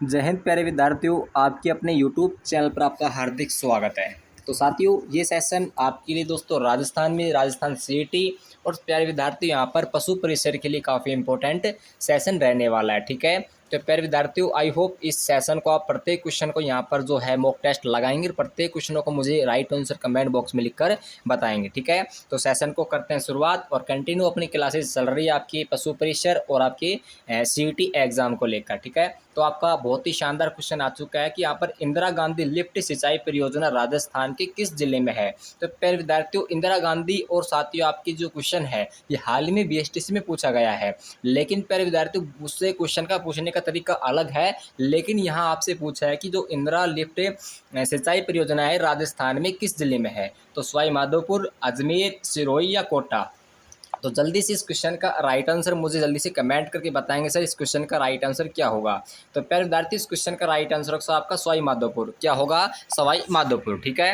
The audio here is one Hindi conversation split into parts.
जय हिंद प्यारे विद्यार्थियों, आपके अपने YouTube चैनल पर आपका हार्दिक स्वागत है। तो साथियों, ये सेशन आपके लिए दोस्तों राजस्थान सीईटी और प्यारे विद्यार्थियों यहाँ पर पशु परिसर के लिए काफ़ी इंपॉर्टेंट सेशन रहने वाला है। ठीक है, तो प्यारे विद्यार्थियों, आई होप इस सेशन को आप प्रत्येक क्वेश्चन को यहाँ पर जो है मॉक टेस्ट लगाएंगे और प्रत्येक क्वेश्चनों को मुझे राइट आंसर कमेंट बॉक्स में लिखकर बताएंगे। ठीक है, तो सेशन को करते हैं शुरुआत और कंटिन्यू अपनी क्लासेस चल रही है आपकी पशु परिसर और आपके सीईटी एग्जाम को लेकर। ठीक है, तो आपका बहुत ही शानदार क्वेश्चन आ चुका है कि यहाँ पर इंदिरा गांधी लिफ्ट सिंचाई परियोजना राजस्थान के किस जिले में है। तो प्यारे विद्यार्थियों, इंदिरा गांधी और साथियों आपकी जो क्वेश्चन है ये हाल ही में बीएसटीसी में पूछा गया है, लेकिन प्यारे विद्यार्थियों उससे क्वेश्चन का पूछने का तरीका अलग है। लेकिन यहाँ आपसे पूछा है कि जो इंदिरा लिफ्ट सिंचाई परियोजना है राजस्थान में किस जिले में है, तो सवाई माधोपुर, अजमेर, सिरोही या कोटा। तो जल्दी से इस क्वेश्चन का राइट आंसर मुझे जल्दी से कमेंट करके बताएंगे सर इस क्वेश्चन का राइट आंसर क्या होगा। तो प्यारे विद्यार्थी, इस क्वेश्चन का राइट आंसर होगा आपका सवाई माधोपुर। क्या होगा? सवाई माधोपुर। ठीक है,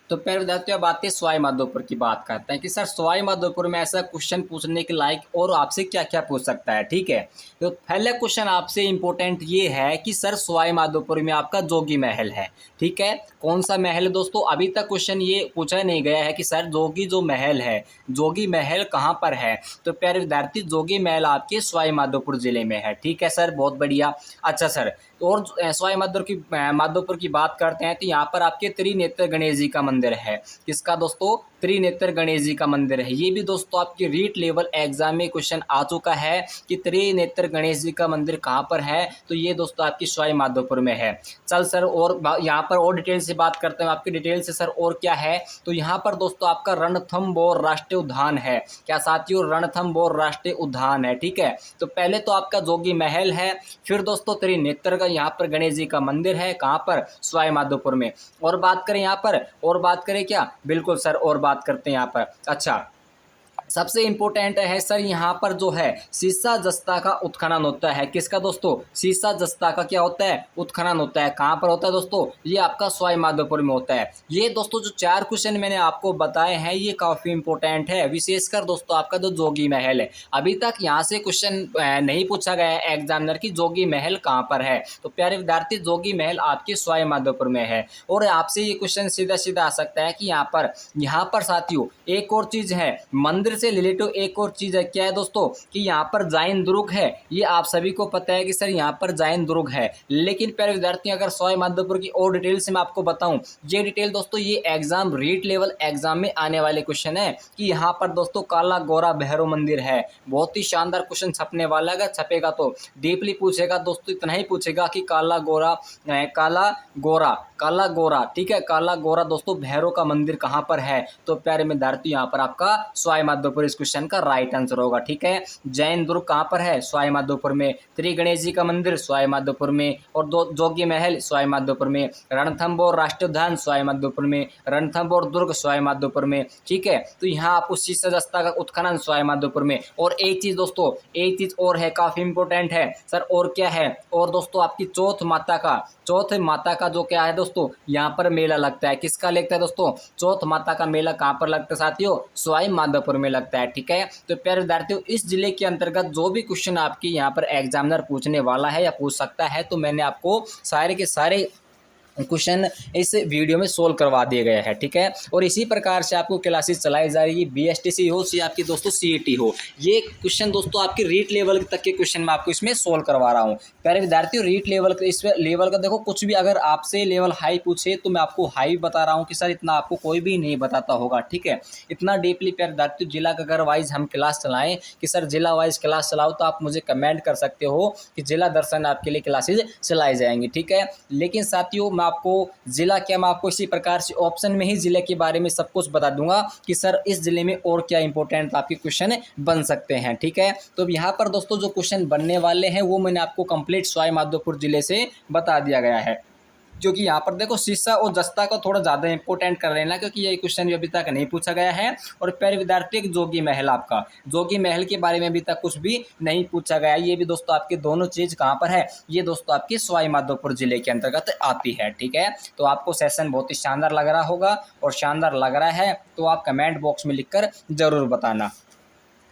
तो प्यारे विद्यार्थियों, अब आते हैं सवाई माधोपुर की बात करते हैं कि सर सवाई माधोपुर में ऐसा क्वेश्चन पूछने के लायक और आपसे क्या क्या पूछ सकता है। ठीक है, तो पहला क्वेश्चन आपसे इंपॉर्टेंट ये है कि सर सवाई माधोपुर में आपका जोगी महल है। ठीक है, कौन सा महल है दोस्तों? अभी तक क्वेश्चन ये पूछा नहीं गया है कि सर जोगी जो महल है, जोगी महल कहाँ पर है। तो प्यारे विद्यार्थी, जोगी महल आपके सवाई माधोपुर जिले में है। ठीक है सर, बहुत बढ़िया। अच्छा सर, और सवाई माधोपुर की बात करते हैं तो यहाँ पर आपके त्रिनेत्र गणेश जी का मंदिर है। किसका दोस्तों? त्रिनेत्र गणेश जी का मंदिर है। ये भी दोस्तों आपके रीट लेवल एग्जाम में क्वेश्चन आ चुका है कि त्रिनेत्र गणेश जी का मंदिर कहाँ पर है। तो ये दोस्तों आपकी सवाई माधोपुर में है। चल सर, और यहाँ पर और डिटेल से बात करते हैं आपकी डिटेल से सर। और क्या है? तो यहाँ पर दोस्तों आपका रणथंभौर राष्ट्रीय उद्यान है। क्या साथियों? रणथंभौर राष्ट्रीय उद्यान है। ठीक है, तो पहले तो आपका जोगी महल है, फिर दोस्तों त्रिनेत्र का यहाँ पर गणेश जी का मंदिर है। कहाँ पर? सवाई माधोपुर में। और बात करें यहाँ पर, और बात करें क्या? बिल्कुल सर, और बात करते हैं यहाँ पर। अच्छा, सबसे इंपॉर्टेंट है सर यहाँ पर जो है सीसा जस्ता का उत्खनन होता है। किसका दोस्तों? सीसा जस्ता का क्या होता है? उत्खनन होता है। कहाँ पर होता है दोस्तों? ये आपका सवाई माधोपुर में होता है। ये दोस्तों जो चार क्वेश्चन मैंने आपको बताए हैं ये काफ़ी इंपॉर्टेंट है, विशेषकर दोस्तों आपका जो जोगी महल है। अभी तक यहाँ से क्वेश्चन नहीं पूछा गया है एग्जामिनर की जोगी महल कहाँ पर है। तो प्यारे विद्यार्थी, जोगी महल आपके सवाई माधोपुर में है। और आपसे ये क्वेश्चन सीधा सीधा आ सकता है कि यहाँ पर साथियों एक और चीज़ है, मंदिर से रिलेटिव एक और चीज है। क्या है दोस्तों? कि यहाँ पर जैन दुर्ग है। ये आप सभी को पता है कि सर यहाँ पर जैन दुर्ग है। लेकिन प्यारे विद्यार्थी, अगर सवाई माधोपुर की और डिटेल से मैं आपको बताऊं, ये डिटेल दोस्तों ये एग्जाम रीट लेवल एग्जाम में आने वाले क्वेश्चन है कि यहाँ पर दोस्तों काला गोरा भैरव मंदिर है। बहुत ही शानदार क्वेश्चन छपने वाला है। छपेगा तो डीपली पूछेगा दोस्तों, इतना ही पूछेगा कि काला गोरा, ठीक है, काला गोरा दोस्तों भैरव का मंदिर कहाँ पर है। तो प्यारे विद्यार्थी, यहाँ पर आपका सवाई माधोपुर इस क्वेश्चन का राइट आंसर होगा। ठीक है, जैन दुर्ग कहाँ पर है? सवाई माधोपुर में। त्रि गणेश जी का मंदिर सवाई माधोपुर में। और दो जोगी महल सवाई माधोपुर में। रणथंभौर राष्ट्रीय उद्यान सवाई माधोपुर में। रणथंभौर दुर्ग सवाई माधोपुर में। ठीक है, तो यहाँ आपको सीसा जस्ता का उत्खनन सवाई माधोपुर में। और एक चीज दोस्तों, एक चीज और है, काफी इंपॉर्टेंट है सर। और क्या है? और दोस्तों आपकी चौथ माता का जो क्या है दोस्तों, यहाँ पर मेला लगता है। किसका लगता है दोस्तों? चौथ माता का मेला कहाँ पर लगता है साथियों? सवाई माधोपुर में लगता है। ठीक है, तो प्यारे विद्यार्थियों, इस जिले के अंतर्गत जो भी क्वेश्चन आपकी यहाँ पर एग्जामिनर पूछने वाला है या पूछ सकता है, तो मैंने आपको सारे के सारे क्वेश्चन इस वीडियो में सोल्व करवा दिए गए हैं। ठीक है, और इसी प्रकार से आपको क्लासेस चलाई जा रही है, बीएसटीसी हो या आपकी दोस्तों सीईटी हो। ये क्वेश्चन दोस्तों आपके रीट लेवल तक के क्वेश्चन मैं आपको इसमें सोल्व करवा रहा हूँ। प्यारे विद्यार्थियों, रीट लेवल इस लेवल का देखो, कुछ भी अगर आपसे लेवल हाई पूछे तो मैं आपको हाई बता रहा हूँ कि सर इतना आपको कोई भी नहीं बताता होगा। ठीक है, इतना डीपली प्यारे विद्यार्थियों, जिला का अगर वाइज हम क्लास चलाएं कि सर जिला वाइज क्लास चलाओ, तो आप मुझे कमेंट कर सकते हो कि जिला दर्शन आपके लिए क्लासेज चलाई जाएंगी। ठीक है, लेकिन साथियों मैं आपको जिला क्या, मैं आपको इसी प्रकार से ऑप्शन में ही जिले के बारे में सब कुछ बता दूंगा कि सर इस जिले में और क्या इंपॉर्टेंट आपके क्वेश्चन बन सकते हैं। ठीक है, तो यहाँ पर दोस्तों जो क्वेश्चन बनने वाले हैं वो मैंने आपको कंप्लीट सवाई माधोपुर जिले से बता दिया गया है। जो कि यहाँ पर देखो सीसा और जस्ता को थोड़ा ज़्यादा इंपॉर्टेंट कर लेना, क्योंकि ये क्वेश्चन भी अभी तक नहीं पूछा गया है। और प्यारे विद्यार्थी, जोगी महल, आपका जोगी महल के बारे में अभी तक कुछ भी नहीं पूछा गया। ये भी दोस्तों आपके दोनों चीज़ कहाँ पर है? ये दोस्तों आपकी सवाई माधोपुर जिले के अंतर्गत आती है। ठीक है, तो आपको सेशन बहुत ही शानदार लग रहा होगा, और शानदार लग रहा है तो आप कमेंट बॉक्स में लिखकर जरूर बताना।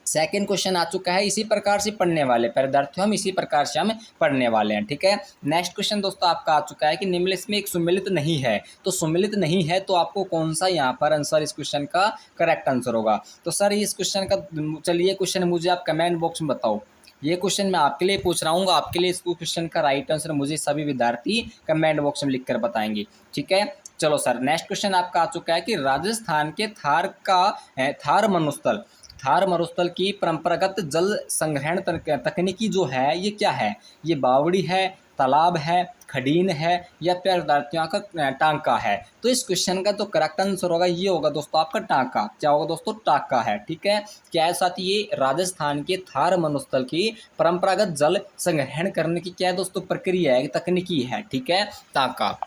सेकेंड क्वेश्चन आ चुका है, इसी प्रकार से पढ़ने वाले विद्यार्थियों हम इसी प्रकार से हम पढ़ने वाले हैं। ठीक है, नेक्स्ट क्वेश्चन दोस्तों आपका आ चुका है कि निम्नलिखित में एक सुमेलित नहीं है, तो सुमेलित नहीं है तो आपको कौन सा यहाँ पर आंसर इस क्वेश्चन का करेक्ट आंसर होगा। तो सर इस क्वेश्चन का चलिए क्वेश्चन मुझे आप कमेंट बॉक्स में बताओ। ये क्वेश्चन मैं आपके लिए पूछ रहा हूँ, आपके लिए इस क्वेश्चन का राइट आंसर मुझे सभी विद्यार्थी कमेंट बॉक्स में लिख कर बताएंगे। ठीक है, चलो सर नेक्स्ट क्वेश्चन आपका आ चुका है कि राजस्थान के थार मरुस्थल की परंपरागत जल संग्रहण तकनीकी जो है ये क्या है। ये बावड़ी है, तालाब है, खडीन है या प्यार विद्यार्थियों का टांका है। तो इस क्वेश्चन का तो करेक्ट आंसर होगा ये होगा दोस्तों आपका टांका। क्या होगा दोस्तों, टांका है। ठीक है, क्या है साथ ये राजस्थान के थार मरुस्थल की परंपरागत जल संग्रहण करने की क्या है दोस्तों प्रक्रिया है, तकनीकी है। ठीक है, टांका।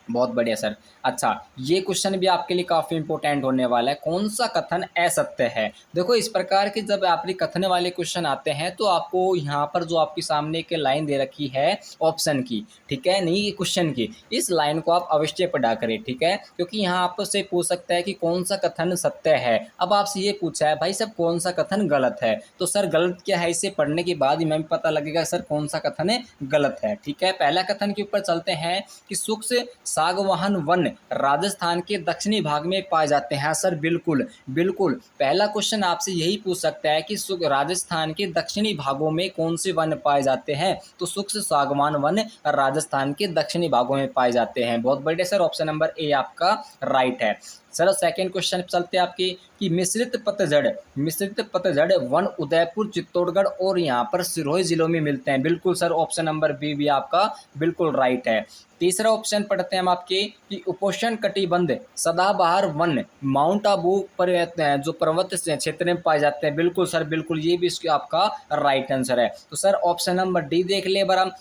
बहुत बढ़िया सर। अच्छा, ये क्वेश्चन भी आपके लिए काफ़ी इंपॉर्टेंट होने वाला है। कौन सा कथन असत्य है। देखो इस प्रकार के जब आपके कथन वाले क्वेश्चन आते हैं तो आपको यहाँ पर जो आपके सामने एक लाइन दे रखी है ऑप्शन की, ठीक है, नहीं क्वेश्चन की, इस लाइन को आप अवश्य पढ़ा करें। ठीक है, क्योंकि यहाँ आपसे पूछ सकता है कि कौन सा कथन सत्य है। अब आपसे ये पूछा है भाई साहब कौन सा कथन गलत है, तो सर गलत क्या है इसे पढ़ने के बाद ही हमें पता लगेगा सर कौन सा कथन गलत है। ठीक है, पहला कथन के ऊपर चलते हैं कि शुष्क सागवान वन राजस्थान के दक्षिणी भाग में पाए जाते हैं। सर बिल्कुल बिल्कुल, पहला क्वेश्चन आपसे यही पूछ सकता है कि राजस्थान के दक्षिणी भागों में कौन से वन पाए जाते हैं, तो शुष्क सागवान वन राजस्थान के दक्षिणी भागों में पाए जाते हैं। बहुत बढ़िया सर, ऑप्शन नंबर ए आपका राइट है। सर सेकंड क्वेश्चन चलते हैं आपके कि मिश्रित पतझड़ वन उदयपुर, चित्तौड़गढ़ और यहाँ पर सिरोही जिलों में मिलते हैं। बिल्कुल सर, ऑप्शन नंबर बी भी आपका बिल्कुल राइट है। तीसरा ऑप्शन पढ़ते हैं हम आपके कि उपोष्ण कटिबंध सदाबहार वन माउंट आबू पर जो पर्वत क्षेत्र में पाए जाते हैं। बिल्कुल सर बिल्कुल, ये भी इसका आपका राइट आंसर है। तो सर ऑप्शन नंबर डी देख ले बार,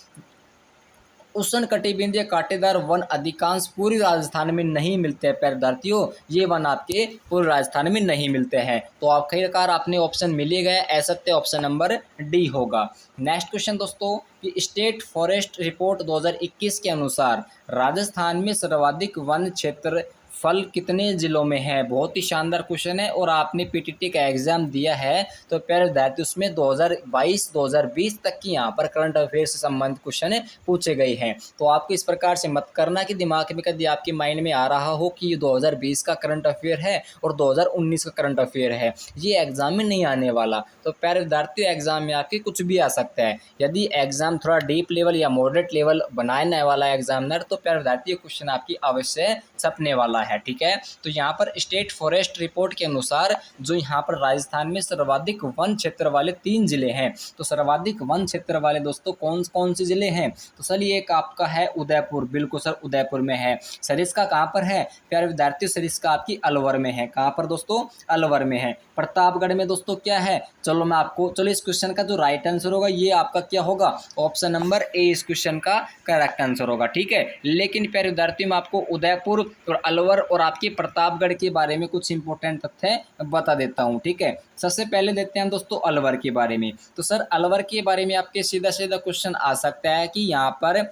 उष्ण कटिबंधीय कांटेदार वन अधिकांश पूर्वी राजस्थान में नहीं मिलते हैं विद्यार्थियों, ये वन आपके पूर्वी राजस्थान में नहीं मिलते हैं। तो आखिरकार आपने ऑप्शन मिल ही गया, ऐसा ऑप्शन नंबर डी होगा। नेक्स्ट क्वेश्चन दोस्तों कि स्टेट फॉरेस्ट रिपोर्ट 2021 के अनुसार राजस्थान में सर्वाधिक वन क्षेत्र फल कितने जिलों में है। बहुत ही शानदार क्वेश्चन है और आपने पीटीटी का एग्जाम दिया है तो प्यारे विद्यार्थी उसमें 2022-2020 तक की यहाँ पर करंट अफेयर से संबंधित क्वेश्चन पूछे गए हैं। तो आपको इस प्रकार से मत करना कि दिमाग में कभी आपके माइंड में आ रहा हो कि ये 2020 का करंट अफेयर है और 2019 का करंट अफेयर है, ये एग्जाम में नहीं आने वाला। तो प्यारे विद्यार्थी एग्जाम में आपके कुछ भी आ सकता है। यदि एग्जाम थोड़ा डीप लेवल या मॉडरेट लेवल बनाने वाला है एग्जामिनर तो प्यारे विद्यार्थी क्वेश्चन आपकी अवश्य छपने वाला है। ठीक है, तो यहाँ पर स्टेट फॉरेस्ट रिपोर्ट के अनुसार जो यहाँ पर राजस्थान में सर्वाधिक वन क्षेत्र वाले 3 जिले हैं, तो सर्वाधिक वन क्षेत्र वाले दोस्तों कौन कौन से जिले हैं। तो सर ये एक आपका है उदयपुर, बिल्कुल सर उदयपुर में है। सर इसका कहाँ पर है प्यारे विद्यार्थी, सर इसका आपकी अलवर में है। कहाँ पर दोस्तों, अलवर में है। प्रतापगढ़ में दोस्तों क्या है, चलो मैं आपको, चलो इस क्वेश्चन का जो राइट आंसर होगा ये आपका क्या होगा, ऑप्शन नंबर ए इस क्वेश्चन का करेक्ट आंसर होगा। ठीक है, लेकिन प्यारे विद्यार्थी मैं आपको उदयपुर और अलवर और आपके प्रतापगढ़ के बारे में कुछ इंपॉर्टेंट तथ्य बता देता हूं। ठीक है, सबसे पहले देखते हैं हम दोस्तों अलवर के बारे में। तो सर अलवर के बारे में आपके सीधा सीधा क्वेश्चन आ सकता है कि यहाँ पर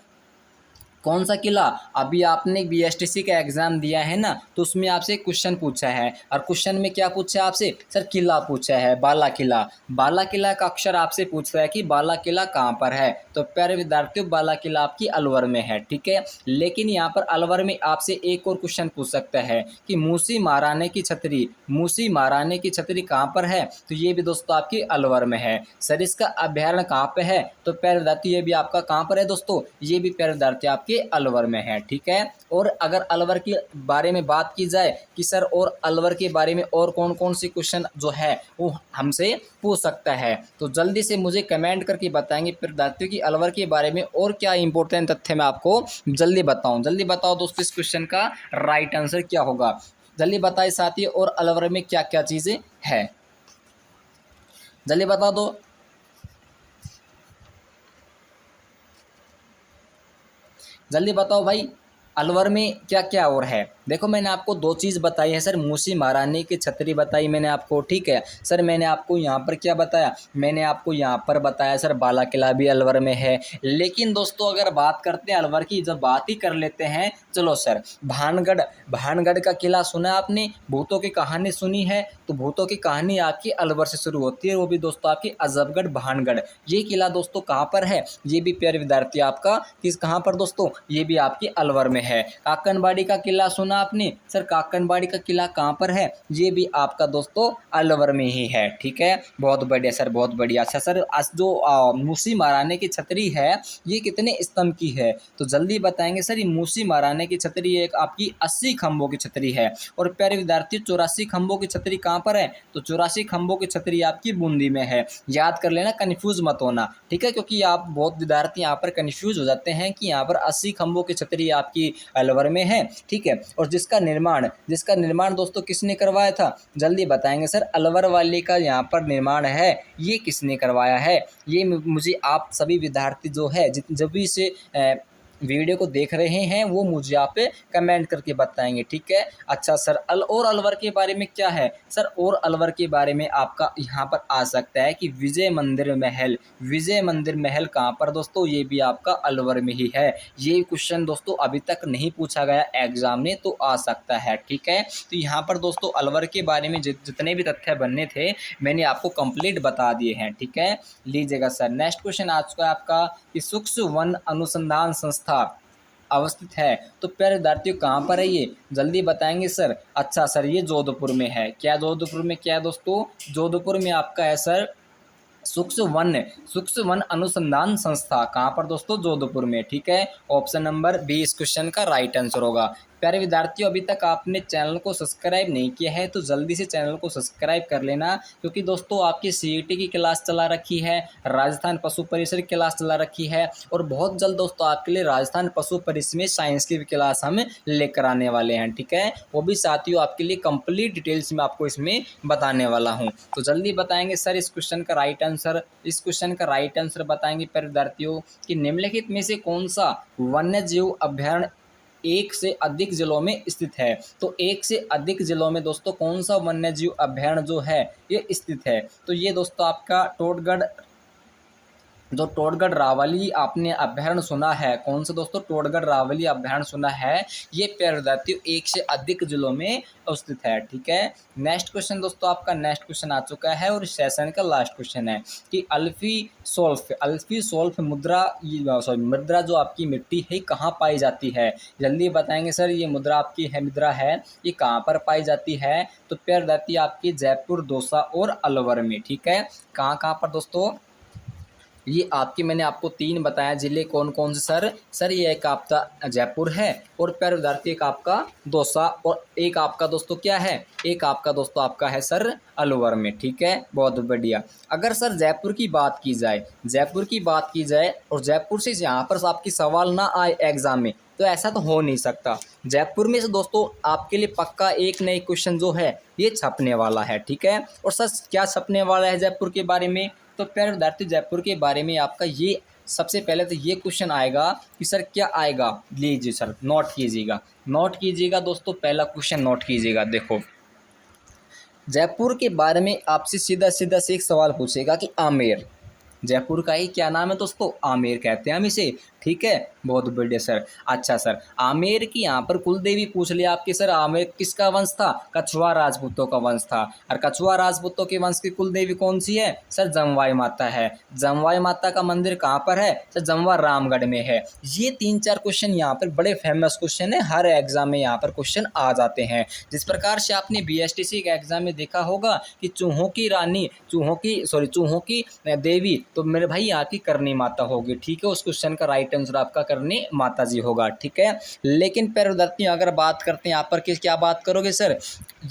कौन सा किला, अभी आपने बीएसटीसी का एग्जाम दिया है ना, तो उसमें आपसे क्वेश्चन पूछा है और क्वेश्चन में क्या पूछा है आपसे, सर किला पूछा है, बाला किला। बाला किला का अक्षर आपसे पूछ रहा है कि बाला किला कहाँ पर है, तो प्यारे विद्यार्थियों बाला किला आपकी अलवर में है। ठीक है, लेकिन यहाँ पर अलवर में आपसे एक और क्वेश्चन पूछ सकता है कि मूसी महाराणे की छतरी, मूसी महाराणे की छतरी कहाँ पर है, तो ये भी दोस्तों आपकी अलवर में है। सर इसका अभ्यारण्य कहाँ पे है, तो प्यारे विद्यार्थी ये भी आपका कहाँ पर है दोस्तों, ये भी प्यारे विद्यार्थी आपके अलवर में है। ठीक है, और अगर अलवर के बारे में बात की जाए कि सर और अलवर के बारे में और कौन कौन से क्वेश्चन जो है वो हमसे पूछ सकता है, तो जल्दी से मुझे कमेंट करके बताएंगे विद्यार्थियों की अलवर के बारे में और क्या इंपॉर्टेंट तथ्य मैं आपको जल्दी बताऊं। जल्दी बताओ दोस्तों इस क्वेश्चन का राइट आंसर क्या होगा, जल्दी बताए साथी, और अलवर में क्या क्या चीजें है, जल्दी बता दो, जल्दी बताओ भाई। अलवर में क्या क्या और है। देखो मैंने आपको दो चीज़ बताई है सर, मूसी महारानी की छतरी बताई मैंने आपको, ठीक है सर। मैंने आपको यहाँ पर क्या बताया, मैंने आपको यहाँ पर बताया सर बाला किला भी अलवर में है। लेकिन दोस्तों अगर बात करते हैं अलवर की, जब बात ही कर लेते हैं, चलो सर भानगढ़, भानगढ़ का किला सुना आपने, भूतों की कहानी सुनी है, तो भूतों की कहानी आपकी अलवर से शुरू होती है, वो भी दोस्तों आपकी अजबगढ़ भानगढ़। ये किला दोस्तों कहाँ पर है, ये भी प्यारे विद्यार्थी आपका किस कहाँ पर दोस्तों, ये भी आपकी अलवर में है। काकनबाड़ी का किला सुना आपने सर, काकनबाड़ी का किला कहाँ पर है, ये भी आपका दोस्तों अलवर में ही है, ठीक है। बहुत बढ़िया सर, बहुत बढ़िया। अच्छा सर आज जो मूसी महारानी की छतरी है ये कितने स्तंभ की है, तो जल्दी बताएंगे सर। ये मूसी महारानी की छतरी एक आपकी 80 खंभों की छतरी है। और प्यारे विद्यार्थी 84 खंभों की छतरी कहाँ पर है, तो 84 खंभों की छतरी आपकी बूंदी में है। याद कर लेना, कन्फ्यूज मत होना, ठीक है, क्योंकि आप बहुत विद्यार्थी यहाँ पर कन्फ्यूज हो जाते हैं कि यहाँ पर 80 खंभों की छतरी आपकी अलवर में है, ठीक है। और जिसका निर्माण दोस्तों किसने करवाया था, जल्दी बताएंगे सर। अलवर वाली का यहाँ पर निर्माण है, ये किसने करवाया है, ये मुझे आप सभी विद्यार्थी जो है जब भी से वीडियो को देख रहे हैं वो मुझे आप कमेंट करके बताएंगे, ठीक है। अच्छा सर और अलवर के बारे में क्या है सर, और अलवर के बारे में आपका यहाँ पर आ सकता है कि विजय मंदिर महल। विजय मंदिर महल कहाँ पर दोस्तों, ये भी आपका अलवर में ही है। ये क्वेश्चन दोस्तों अभी तक नहीं पूछा गया एग्जाम में, तो आ सकता है, ठीक है। तो यहाँ पर दोस्तों अलवर के बारे में जितने भी तथ्य बनने थे मैंने आपको कंप्लीट बता दिए हैं, ठीक है। लीजिएगा सर नेक्स्ट क्वेश्चन आ चुका है आपका कि सूक्ष्म वन अनुसंधान संस्था अवस्थित है, तो प्यारे विद्यार्थियों कहाँ पर है ये, जल्दी बताएंगे सर। अच्छा सर ये जोधपुर में है। क्या जोधपुर में क्या है दोस्तों, जोधपुर में आपका है सर सूक्ष्म वन अनुसंधान संस्था। कहाँ पर दोस्तों, जोधपुर में, ठीक है। ऑप्शन नंबर बी इस क्वेश्चन का राइट आंसर होगा। प्यारे विद्यार्थियों अभी तक आपने चैनल को सब्सक्राइब नहीं किया है तो जल्दी से चैनल को सब्सक्राइब कर लेना, क्योंकि दोस्तों आपकी सीईटी की क्लास चला रखी है, राजस्थान पशु परिसर की क्लास चला रखी है, और बहुत जल्द दोस्तों आपके लिए राजस्थान पशु परिसर में साइंस की भी क्लास हम लेकर आने वाले हैं, ठीक है। वो भी साथियों आपके लिए कंप्लीट डिटेल्स में आपको इसमें बताने वाला हूँ। तो जल्दी बताएंगे सर इस क्वेश्चन का राइट आंसर। इस क्वेश्चन का राइट आंसर बताएंगे प्यारे विद्यार्थियों कि निम्नलिखित में से कौन सा वन्य जीव अभ्यारण्य एक से अधिक जिलों में स्थित है। तो एक से अधिक जिलों में दोस्तों कौन सा वन्य जीव अभ्यारण्य जो है ये स्थित है, तो ये दोस्तों आपका टोडगढ़ रावली आपने अभ्यारण्य सुना है। कौन सा दोस्तों, टोडगढ़ रावली अभ्यारण्य सुना है, ये प्यारे विद्यार्थियों एक से अधिक जिलों में स्थित है, ठीक है। नेक्स्ट क्वेश्चन दोस्तों आपका नेक्स्ट क्वेश्चन आ चुका है और सेशन का लास्ट क्वेश्चन है कि अल्फी सोल्फ मुद्रा जो आपकी मिट्टी है कहाँ पाई जाती है। जल्दी बताएंगे सर, ये मुद्रा है ये कहाँ पर पाई जाती है, तो प्यारे विद्यार्थी आपकी जयपुर, दौसा और अलवर में, ठीक है। कहाँ पर दोस्तों, ये आपकी मैंने आपको 3 बताया जिले कौन कौन से सर ये एक आपका जयपुर है, और प्यारे विद्यार्थी एक आपका दौसा, और एक आपका दोस्तों क्या है, एक आपका दोस्तों आपका है सर अलवर में, ठीक है। बहुत बढ़िया। अगर सर जयपुर की बात की जाए और जयपुर से यहाँ पर आपकी सवाल ना आए एग्जाम में, तो ऐसा तो हो नहीं सकता। जयपुर में से दोस्तों आपके लिए पक्का एक नई क्वेश्चन जो है ये छपने वाला है, ठीक है। और सर क्या छपने वाला है जयपुर के बारे में, तो प्यारे विद्यार्थी जयपुर के बारे में आपका ये सबसे पहले तो ये क्वेश्चन आएगा कि सर क्या आएगा। लीजिए सर नोट कीजिएगा दोस्तों, पहला क्वेश्चन नोट कीजिएगा। देखो जयपुर के बारे में आपसे सीधा से एक सवाल पूछेगा कि आमेर, जयपुर का ही क्या नाम है दोस्तों, आमेर कहते हैं हम इसे, ठीक है। बहुत बढ़िया सर। अच्छा सर आमेर की यहाँ पर कुल देवी पूछ लिया आपके सर, आमेर किसका वंश था, कछुआ राजपूतों का वंश था, और कछुआ राजपूतों के वंश की कुल देवी कौन सी है सर, जमवाई माता है। जमवाई माता का मंदिर कहाँ पर है सर, जमवा रामगढ़ में है। ये 3-4 क्वेश्चन यहाँ पर बड़े फेमस क्वेश्चन है, हर एग्जाम में यहाँ पर क्वेश्चन आ जाते हैं। जिस प्रकार से आपने BSTC के एग्जाम में देखा होगा कि चूहों की देवी, तो मेरे भाई यहाँ की करनी माता होगी, ठीक है। उस क्वेश्चन का राइट आंसर आपका करनी माता जी होगा, ठीक है। लेकिन प्यारे विद्यार्थी अगर बात करते हैं यहाँ पर क्या बात करोगे सर,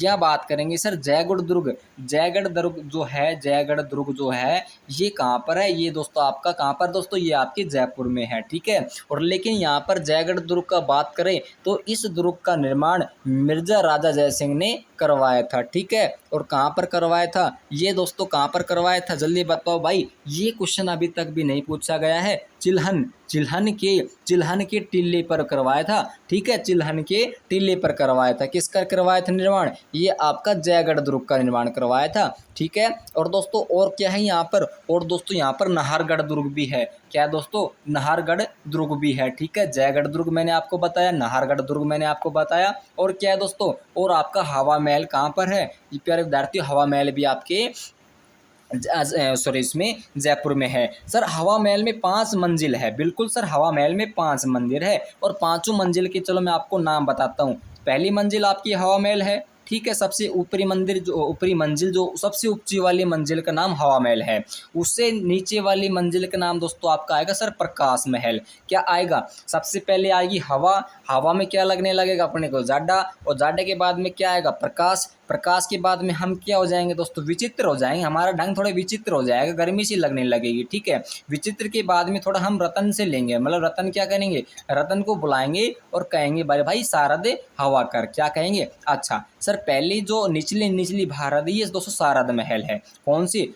यह बात करेंगे सर जयगढ़ दुर्ग जो है ये कहाँ पर है, ये दोस्तों आपका कहाँ पर दोस्तों, ये आपके जयपुर में है, ठीक है। और लेकिन यहाँ पर जयगढ़ दुर्ग का बात करें तो इस दुर्ग का निर्माण मिर्जा राजा जयसिंह ने करवाया था, ठीक है। और कहाँ पर करवाया था ये दोस्तों, कहाँ पर करवाया था जल्दी बताओ भाई। ये क्वेश्चन अभी तक भी नहीं पूछा गया है। चिल्हन चिल्हन के टीले पर करवाया था, ठीक है। चिल्हन के टीले पर करवाया था। किसका करवाया था निर्माण, ये आपका जयगढ़ दुर्ग का निर्माण करवाया था, ठीक है। और दोस्तों और क्या है यहाँ पर, और दोस्तों यहाँ पर नाहरगढ़ दुर्ग भी है। क्या दोस्तों, नाहरगढ़ दुर्ग भी है, ठीक है। जयगढ़ दुर्ग मैंने आपको बताया, नाहरगढ़ दुर्ग मैंने आपको बताया। और क्या है दोस्तों, और आपका हवा महल कहाँ पर है, ये प्यारे विद्यार्थियों हवा महल भी आपके सॉरी इसमें जयपुर में है। सर हवा महल में 5 मंजिल है, बिल्कुल सर हवा महल में 5 मंदिर है। और पांचों मंजिल के चलो मैं आपको नाम बताता हूँ। पहली मंजिल आपकी हवा महल है, ठीक है। सबसे ऊपरी मंजिल जो सबसे ऊंची वाली मंजिल का नाम हवा महल है। उससे नीचे वाली मंजिल का नाम दोस्तों आपका आएगा सर प्रकाश महल। क्या आएगा, सबसे पहले आएगी हवा में क्या लगने लगेगा अपने को जाडा, और जाडे के बाद में क्या आएगा प्रकाश के बाद में हम क्या हो जाएंगे दोस्तों, विचित्र हो जाएंगे। हमारा ढंग थोड़ा विचित्र हो जाएगा, गर्मी सी लगने लगेगी, ठीक है। विचित्र के बाद में थोड़ा हम रतन से लेंगे, मतलब रतन क्या करेंगे, रतन को बुलाएंगे और कहेंगे भाई शारद हवा कर, क्या कहेंगे। अच्छा सर पहली जो निचली भारत ये दोस्तों शारद महल है। कौन सी,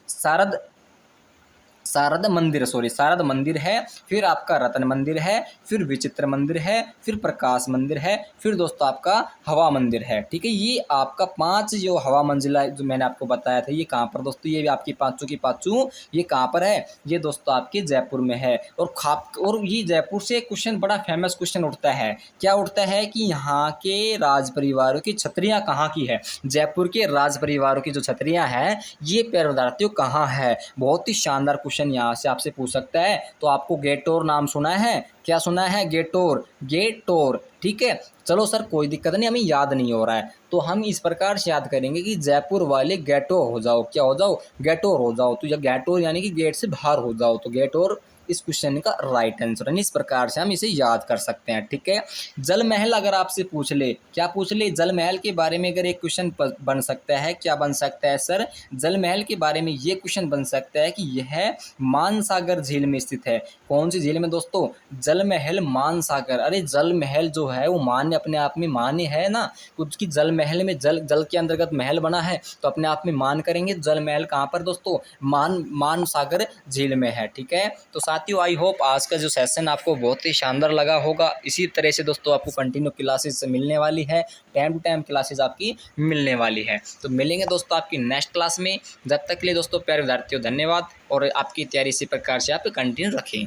शारद मंदिर है। फिर आपका रतन मंदिर है, फिर विचित्र मंदिर है, फिर प्रकाश मंदिर है, फिर दोस्तों आपका हवा मंदिर है, ठीक है। ये आपका 5 जो हवा मंजिला जो मैंने आपको बताया था, ये कहाँ पर दोस्तों, ये भी आपकी पाँचों की पाँचों ये कहाँ पर है, ये दोस्तों आपके जयपुर में है। और ये जयपुर से क्वेश्चन बड़ा फेमस क्वेश्चन उठता है। क्या उठता है कि यहाँ के राज परिवारों की छतरियाँ कहाँ की है, जयपुर के राज परिवारों की जो छतरियाँ हैं ये प्यारे विद्यार्थियों कहाँ है। बहुत ही शानदार क्वेश्चन यहाँ से आपसे पूछ सकता है। तो आपको गेटोर नाम सुना है, क्या सुना है, गेटोर, ठीक है। चलो सर कोई दिक्कत नहीं, हमें याद नहीं हो रहा है तो हम इस प्रकार से याद करेंगे कि जयपुर वाले गेटोर हो जाओ, क्या हो जाओ, गेटोर हो जाओ। तो या गेटोर यानी कि गेट से बाहर हो जाओ, तो गेटोर इस क्वेश्चन का राइट आंसर है। इस प्रकार से हम इसे याद कर सकते हैं, ठीक है। जल महल अगर आपसे पूछ ले, क्या पूछ ले, जल महल के बारे में अगर एक क्वेश्चन बन सकता है, क्या बन सकता है सर, जल महल के बारे में ये क्वेश्चन बन सकता है कि यह मानसागर झील में स्थित है। कौन सी झील में दोस्तों, जल महल मानसागर। अरे जल महल जो है वो मान्य अपने आप में मान्य है ना, उसकी जल महल में जल के अंतर्गत महल बना है तो अपने आप में मान करेंगे। जल महल कहाँ पर दोस्तों, मानसागर झील में है, ठीक है। तो साथियों आई होप आज का जो सेशन आपको बहुत ही शानदार लगा होगा। इसी तरह से दोस्तों आपको कंटिन्यू क्लासेस मिलने वाली है, टाइम टू टाइम क्लासेस आपकी मिलने वाली है। तो मिलेंगे दोस्तों आपकी नेक्स्ट क्लास में। जब तक के लिए दोस्तों प्यारे विद्यार्थियों धन्यवाद, और आपकी तैयारी इसी प्रकार से आप कंटिन्यू रखें।